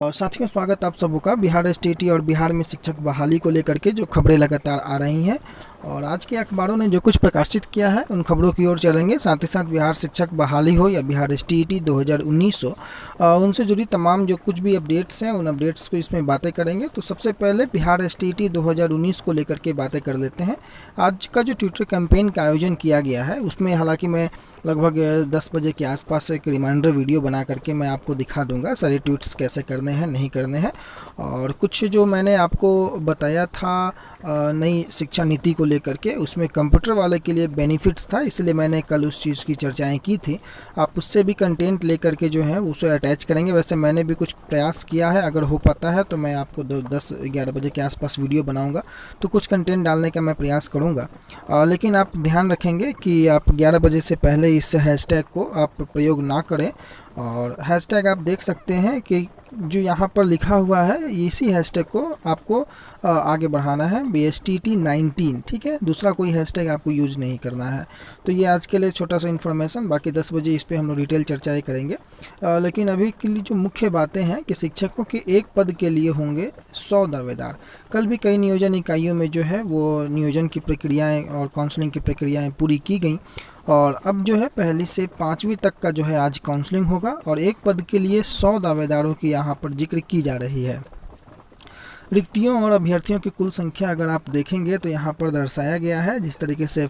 और साथियों, स्वागत आप सबों का बिहार स्टेटी और बिहार में शिक्षक बहाली को लेकर के जो खबरें लगातार आ रही हैं और आज के अखबारों ने जो कुछ प्रकाशित किया है उन खबरों की ओर चलेंगे। साथ ही साथ बिहार शिक्षक बहाली हो या बिहार स्टेटी 2019 हो, उनसे जुड़ी तमाम जो कुछ भी अपडेट्स हैं उन अपडेट्स को इसमें बातें करेंगे। तो सबसे पहले बिहार स्टेटी 2019 को लेकर के बातें कर लेते हैं। आज का जो ट्विटर कैंपेन का आयोजन किया गया है उसमें हालांकि मैं लगभग 10 बजे के आसपास एक रिमाइंडर वीडियो बना करके मैं आपको दिखा दूंगा सारे ट्वीट्स कैसे करने हैं नहीं करने हैं। और कुछ जो मैंने आपको बताया था नई शिक्षा नीति को लेकर के, उसमें कंप्यूटर वाले के लिए बेनिफिट्स था, इसलिए मैंने कल उस चीज़ की चर्चाएं की थी। आप उससे भी कंटेंट लेकर के जो है उसे अटैच करेंगे। वैसे मैंने भी कुछ प्रयास किया है, अगर हो पाता है तो मैं आपको 10-11 बजे के आसपास वीडियो बनाऊंगा तो कुछ कंटेंट डालने का मैं प्रयास करूंगा। लेकिन आप ध्यान रखेंगे कि आप 11 बजे से पहले इस हैशटैग को आप प्रयोग ना करें। और हैशटैग आप देख सकते हैं कि जो यहाँ पर लिखा हुआ है इसी हैशटैग को आपको आगे बढ़ाना है, BSTT19, ठीक है। दूसरा कोई हैशटैग आपको यूज नहीं करना है। तो ये आज के लिए छोटा सा इन्फॉर्मेशन, बाकी 10 बजे इस पे हम लोग डिटेल चर्चाएं करेंगे। लेकिन अभी के लिए जो मुख्य बातें हैं कि शिक्षकों के एक पद के लिए होंगे 100 दावेदार। कल भी कई नियोजन इकाइयों में जो है वो नियोजन की प्रक्रियाएँ और काउंसलिंग की प्रक्रियाएँ पूरी की गई और अब जो है पहली से 5वीं तक का जो है आज काउंसलिंग होगा और एक पद के लिए 100 दावेदारों की यहाँ पर जिक्र की जा रही है। रिक्तियों और अभ्यर्थियों की कुल संख्या अगर आप देखेंगे तो यहाँ पर दर्शाया गया है जिस तरीके से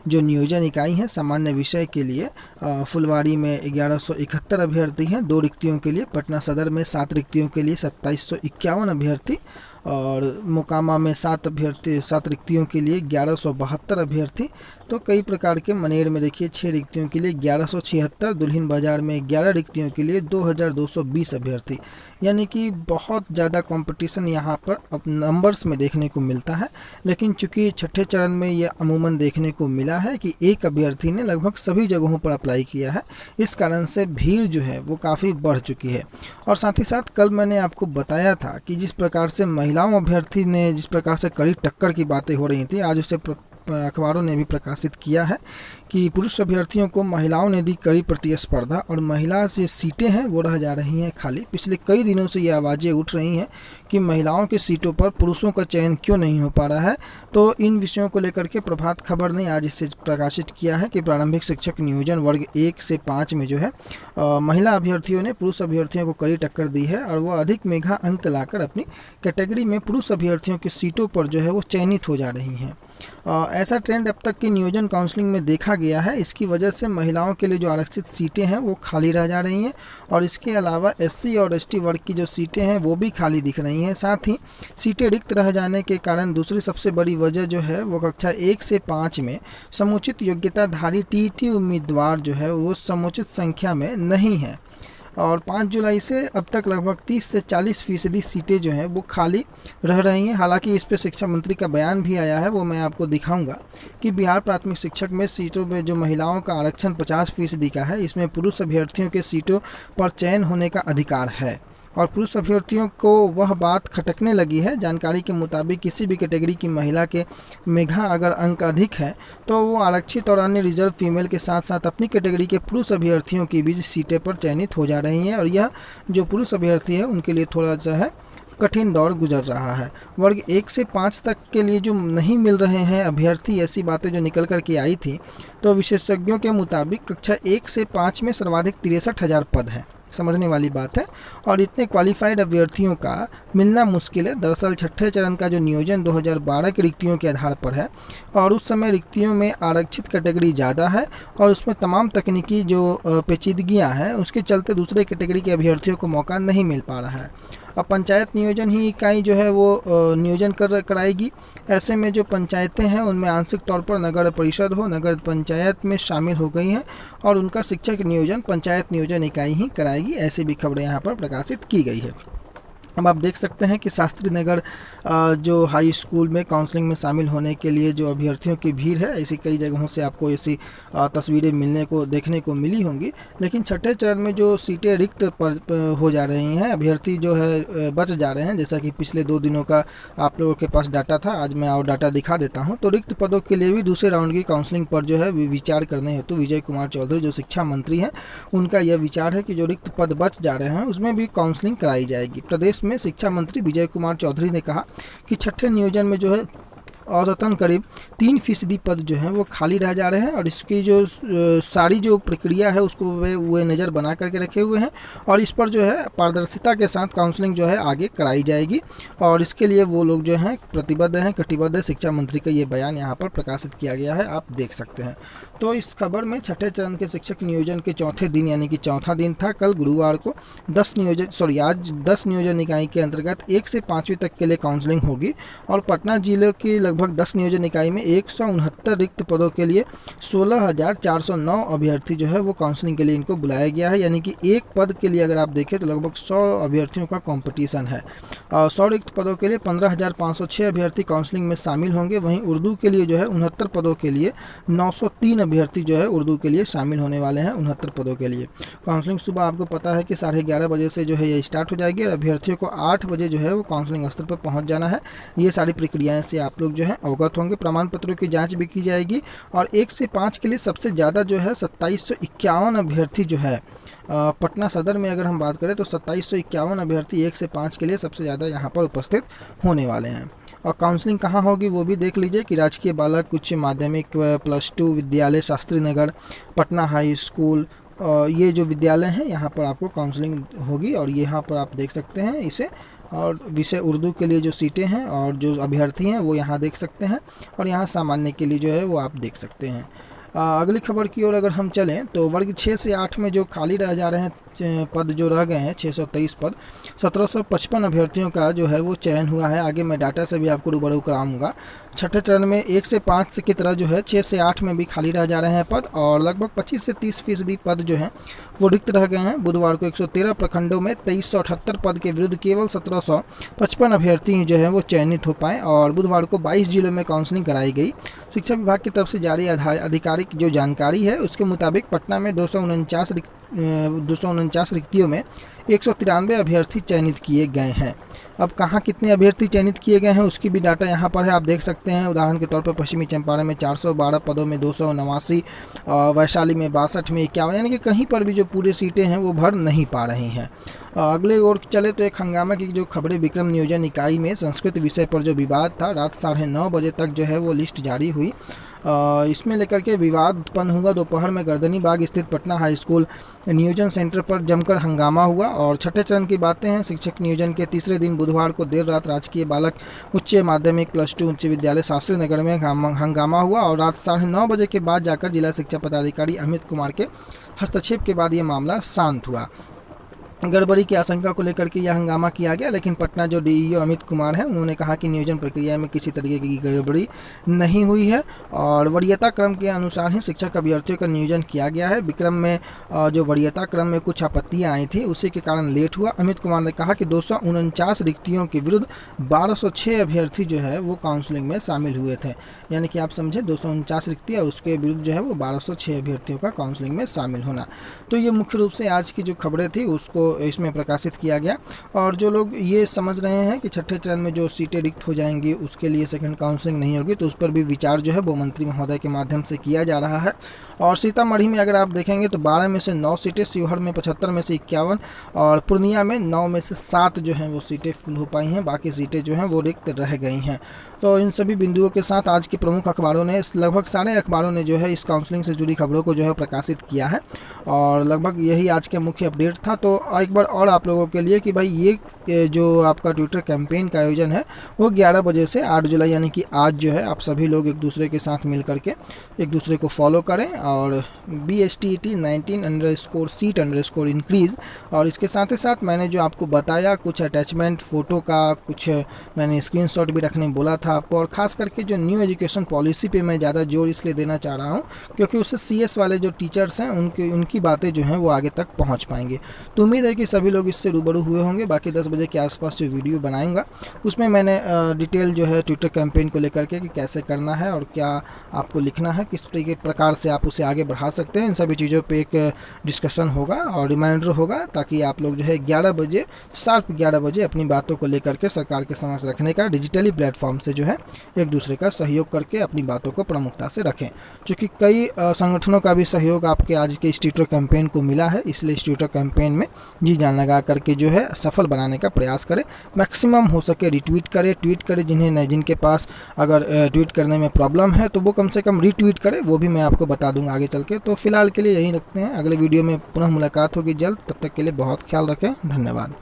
जो नियोजन इकाई है सामान्य विषय के लिए फुलवाड़ी में 1171 अभ्यर्थी हैं, 2 रिक्तियों के लिए, पटना सदर में 7 रिक्तियों के लिए 2751 अभ्यर्थी और मोकामा में 7 रिक्तियों के लिए 1172 अभ्यर्थी। तो कई प्रकार के, मनेर में देखिए 6 रिक्तियों के लिए 1176, दुल्हिन बाजार में 11 रिक्तियों के लिए 2220 अभ्यर्थी। यानी कि बहुत ज़्यादा कंपटीशन यहाँ पर अब नंबर्स में देखने को मिलता है। लेकिन चूंकि छठे चरण में ये अमूमन देखने को मिला है कि एक अभ्यर्थी ने लगभग सभी जगहों पर अप्लाई किया है, इस कारण से भीड़ जो है वो काफ़ी बढ़ चुकी है। और साथ ही साथ कल मैंने आपको बताया था कि जिस प्रकार से महिलाओं अभ्यर्थी ने जिस प्रकार से कड़ी टक्कर की बातें हो रही थी, आज उसे अखबारों ने भी प्रकाशित किया है कि पुरुष अभ्यर्थियों को महिलाओं ने दी कड़ी प्रतिस्पर्धा और महिला से सीटें हैं वो रह जा रही हैं खाली। पिछले कई दिनों से ये आवाज़ें उठ रही हैं कि महिलाओं की सीटों पर पुरुषों का चयन क्यों नहीं हो पा रहा है। तो इन विषयों को लेकर के प्रभात खबर ने आज इसे प्रकाशित किया है कि प्रारंभिक शिक्षक नियोजन वर्ग 1 से 5 में जो है महिला अभ्यर्थियों ने पुरुष अभ्यर्थियों को कड़ी टक्कर दी है और वो अधिक मेघा अंक लाकर अपनी कैटेगरी में पुरुष अभ्यर्थियों की सीटों पर जो है वो चयनित हो जा रही हैं। ऐसा ट्रेंड अब तक की नियोजन काउंसलिंग में देखा गया है। इसकी वजह से महिलाओं के लिए जो आरक्षित सीटें हैं वो खाली रह जा रही हैं और इसके अलावा SC और ST वर्ग की जो सीटें हैं वो भी खाली दिख रही हैं। साथ ही सीटें रिक्त रह जाने के कारण दूसरी सबसे बड़ी वजह जो है वो कक्षा 1 से 5 में समुचित योग्यताधारी TET उम्मीदवार जो है वो समुचित संख्या में नहीं है और 5 जुलाई से अब तक लगभग 30 से 40% सीटें जो हैं वो खाली रह रही हैं। हालांकि इस पे शिक्षा मंत्री का बयान भी आया है, वो मैं आपको दिखाऊंगा कि बिहार प्राथमिक शिक्षक में सीटों में जो महिलाओं का आरक्षण 50% का है, इसमें पुरुष अभ्यर्थियों के सीटों पर चयन होने का अधिकार है और पुरुष अभ्यर्थियों को वह बात खटकने लगी है। जानकारी के मुताबिक किसी भी कैटेगरी की महिला के मेघा अगर अंक अधिक है तो वो आरक्षित और अन्य रिजर्व फीमेल के साथ साथ अपनी कैटेगरी के पुरुष अभ्यर्थियों की भी सीटें पर चयनित हो जा रही हैं और यह जो पुरुष अभ्यर्थी है उनके लिए थोड़ा सा है कठिन दौर गुजर रहा है। वर्ग 1 से 5 तक के लिए जो नहीं मिल रहे हैं अभ्यर्थी, ऐसी बातें जो निकल कर के आई थी, तो विशेषज्ञों के मुताबिक कक्षा 1 से 5 में सर्वाधिक 63,000 पद हैं। समझने वाली बात है और इतने क्वालिफाइड अभ्यर्थियों का मिलना मुश्किल है। दरअसल छठे चरण का जो नियोजन 2012 की रिक्तियों के आधार पर है और उस समय रिक्तियों में आरक्षित कैटेगरी ज़्यादा है और उसमें तमाम तकनीकी जो पेचीदगियां हैं उसके चलते दूसरे कैटेगरी के अभ्यर्थियों को मौका नहीं मिल पा रहा है। अब पंचायत नियोजन ही इकाई जो है वो नियोजन कराएगी। ऐसे में जो पंचायतें हैं उनमें आंशिक तौर पर नगर परिषद हो नगर पंचायत में शामिल हो गई हैं और उनका शिक्षक नियोजन पंचायत नियोजन इकाई ही कराएगी। ऐसी भी खबरें यहाँ पर प्रकाशित की गई है। अब आप देख सकते हैं कि शास्त्री नगर जो हाई स्कूल में काउंसलिंग में शामिल होने के लिए जो अभ्यर्थियों की भीड़ है, ऐसी कई जगहों से आपको ऐसी तस्वीरें देखने को मिली होंगी। लेकिन छठे चरण में जो सीटें रिक्त हो जा रही हैं, अभ्यर्थी जो है बच जा रहे हैं, जैसा कि पिछले 2 दिनों का आप लोगों के पास डाटा था। आज मैं और डाटा दिखा देता हूँ। तो रिक्त पदों के लिए भी दूसरे राउंड की काउंसलिंग पर जो है विचार करने हेतु विजय कुमार चौधरी जो शिक्षा मंत्री हैं, उनका यह विचार है कि जो रिक्त पद बच जा रहे हैं उसमें भी काउंसलिंग कराई जाएगी। प्रदेश में शिक्षा मंत्री विजय कुमार चौधरी ने कहा कि छठे नियोजन में जो है औसतन करीब 3% पद जो हैं वो खाली रह जा रहे हैं, और इसकी जो सारी जो प्रक्रिया है उसको वे नज़र बना करके रखे हुए हैं, और इस पर जो है पारदर्शिता के साथ काउंसलिंग जो है आगे कराई जाएगी, और इसके लिए वो लोग जो हैं प्रतिबद्ध हैं, कटिबद्ध है। शिक्षा मंत्री का ये बयान यहाँ पर प्रकाशित किया गया है, आप देख सकते हैं। तो इस खबर में छठे चरण के शिक्षक नियोजन के चौथे दिन यानी कि चौथा दिन था कल गुरुवार को आज 10 नियोजन इकाई के अंतर्गत 1 से 5वीं तक के लिए काउंसलिंग होगी, और पटना जिले की लगभग 10 नियोजन इकाई में 169 रिक्त पदों के लिए 16,409 अभ्यर्थी जो है वो काउंसलिंग के लिए इनको बुलाया गया है। यानी कि एक पद के लिए अगर आप देखें तो लगभग 100 अभ्यर्थियों का कंपटीशन है, और 100 रिक्त पदों के लिए 15,506 अभ्यर्थी काउंसलिंग में शामिल होंगे। वहीं उर्दू के लिए जो है 69 पदों के लिए 903 अभ्यर्थी जो है उर्दू के लिए शामिल होने वाले हैं। 69 पदों के लिए काउंसलिंग सुबह आपको पता है कि 11:30 बजे से जो है ये स्टार्ट हो जाएगी, और अभ्यर्थियों को 8 बजे जो है वो काउंसलिंग स्थल पर पहुंच जाना है। ये सारी प्रक्रियाएं से आप लोग जो है अवगत होंगे। प्रमाण पत्रों की जांच भी की जाएगी, और 1 से 5 के लिए सबसे ज़्यादा जो है 2751 अभ्यर्थी जो है पटना सदर में अगर हम बात करें तो 2751 अभ्यर्थी 1 से 5 के लिए सबसे ज़्यादा यहाँ पर उपस्थित होने वाले हैं। और काउंसलिंग कहाँ होगी वो भी देख लीजिए कि राजकीय बालक उच्च माध्यमिक +2 विद्यालय शास्त्री नगर, पटना हाई स्कूल, ये जो विद्यालय हैं यहाँ पर आपको काउंसलिंग होगी, और यहाँ पर आप देख सकते हैं इसे। और विषय उर्दू के लिए जो सीटें हैं और जो अभ्यर्थी हैं वो यहाँ देख सकते हैं, और यहाँ सामान्य के लिए जो है वो आप देख सकते हैं। अगली खबर की ओर अगर हम चलें तो वर्ग 6 से 8 में जो खाली रह जा रहे हैं पद जो रह गए हैं 623 पद, 1755 अभ्यर्थियों का जो है वो चयन हुआ है। आगे मैं डाटा से भी आपको रूबरू कराऊंगा। छठे चरण में 1 से 5 की तरह जो है 6 से 8 में भी खाली रह जा रहे हैं पद, और लगभग 25 से 30% पद जो हैं वो रिक्त रह गए हैं। बुधवार को 113 प्रखंडों में 2378 पद के विरुद्ध केवल 1755 अभ्यर्थी जो है वो चयनित हो पाए, और बुधवार को 22 जिलों में काउंसलिंग कराई गई। शिक्षा विभाग की तरफ से जारी आधिकारिक जो जानकारी है उसके मुताबिक पटना में 249 रिक्तियों में 193 अभ्यर्थी चयनित किए गए हैं। अब कहाँ कितने अभ्यर्थी चयनित किए गए हैं उसकी भी डाटा यहाँ पर है, आप देख सकते हैं। उदाहरण के तौर पर पश्चिमी चंपारण में 412 पदों में 289, वैशाली में 62 में 51, यानी कि कहीं पर भी जो पूरी सीटें हैं वो भर नहीं पा रही हैं। अगले ओर चले तो एक हंगामा की जो खबरें, विक्रम नियोजन इकाई में संस्कृत विषय पर जो विवाद था, रात 9:30 बजे तक जो है वो लिस्ट जारी हुई। इसमें लेकर के विवाद उत्पन्न हुआ। दोपहर में गर्दनी बाग स्थित पटना हाई स्कूल नियोजन सेंटर पर जमकर हंगामा हुआ। और छठे चरण की बातें हैं। शिक्षक नियोजन के तीसरे दिन बुधवार को देर रात राजकीय बालक उच्च माध्यमिक +2 उच्च विद्यालय शास्त्री नगर में हंगामा हुआ, और रात 9:30 बजे के बाद जाकर जिला शिक्षा पदाधिकारी अमित कुमार के हस्तक्षेप के बाद ये मामला शांत हुआ। गड़बड़ी की आशंका को लेकर के यह हंगामा किया गया, लेकिन पटना जो डीईओ अमित कुमार हैं उन्होंने कहा कि नियोजन प्रक्रिया में किसी तरीके की गड़बड़ी नहीं हुई है, और वरीयता क्रम के अनुसार ही शिक्षक अभ्यर्थियों का नियोजन किया गया है। विक्रम में जो वरीयता क्रम में कुछ आपत्तियां आई थी उसी के कारण लेट हुआ। अमित कुमार ने कहा कि 249 रिक्तियों के विरुद्ध 1206 अभ्यर्थी जो है वो काउंसलिंग में शामिल हुए थे, यानी कि आप समझे 249 रिक्तियाँ, उसके विरुद्ध जो है वो 1206 अभ्यर्थियों का काउंसलिंग में शामिल होना। तो ये मुख्य रूप से आज की जो खबरें थी उसको इसमें प्रकाशित किया गया। और जो लोग ये समझ रहे हैं कि छठे चरण में जो सीटें रिक्त हो जाएंगी उसके लिए सेकंड काउंसलिंग नहीं होगी, तो उस पर भी विचार जो है वो मंत्री महोदय के माध्यम से किया जा रहा है। और सीतामढ़ी में अगर आप देखेंगे तो 12 में से 9 सीटें, शिवहर में 75 में से 51, और पूर्णिया में 9 में से 7 जो हैं वो सीटें फुल हो पाई हैं, बाकी सीटें जो हैं वो रिक्त रह गई हैं। तो इन सभी बिंदुओं के साथ आज के प्रमुख अखबारों ने, लगभग सारे अखबारों ने जो है इस काउंसलिंग से जुड़ी खबरों को जो है प्रकाशित किया है, और लगभग यही आज के मुख्य अपडेट था। तो एक बार और आप लोगों के लिए कि भाई ये जो आपका ट्विटर कैंपेन का आयोजन है वो 11 बजे से 8 जुलाई यानी कि आज जो है आप सभी लोग एक दूसरे के साथ मिल करके एक दूसरे को फॉलो करें, और BSTET 19_seat_increase। और इसके साथ ही साथ मैंने जो आपको बताया कुछ अटैचमेंट फ़ोटो का, कुछ मैंने स्क्रीनशॉट भी रखने बोला था आपको, और ख़ास करके जो न्यू एजुकेशन पॉलिसी पे मैं ज़्यादा जोर इसलिए देना चाह रहा हूँ क्योंकि उससे CS वाले जो टीचर्स हैं उनकी बातें जो हैं वो आगे तक पहुँच पाएंगे। तो उम्मीद है है कि सभी लोग इससे रूबरू हुए होंगे। बाकी 10 बजे के आसपास जो वीडियो बनाऊंगा उसमें मैंने डिटेल जो है ट्विटर कैंपेन को लेकर के कि कैसे करना है और क्या आपको लिखना है, किस प्रकार से आप उसे आगे बढ़ा सकते हैं, इन सभी चीज़ों पे एक डिस्कशन होगा और रिमाइंडर होगा, ताकि आप लोग जो है 11 बजे शार्प 11 बजे अपनी बातों को लेकर के सरकार के समक्ष रखने का डिजिटली प्लेटफॉर्म से जो है एक दूसरे का सहयोग करके अपनी बातों को प्रमुखता से रखें। क्योंकि कई संगठनों का भी सहयोग आपके आज के इस ट्विटर कैंपेन को मिला है, इसलिए इस ट्विटर कैंपेन में जी जान लगा करके जो है सफल बनाने का प्रयास करें। मैक्सिमम हो सके रिट्वीट करें, ट्वीट करें, जिनके पास अगर ट्वीट करने में प्रॉब्लम है तो वो कम से कम रीट्वीट करें, वो भी मैं आपको बता दूंगा आगे चल के। तो फिलहाल के लिए यही रखते हैं, अगले वीडियो में पुनः मुलाकात होगी जल्द, तब तक के लिए बहुत ख्याल रखें, धन्यवाद।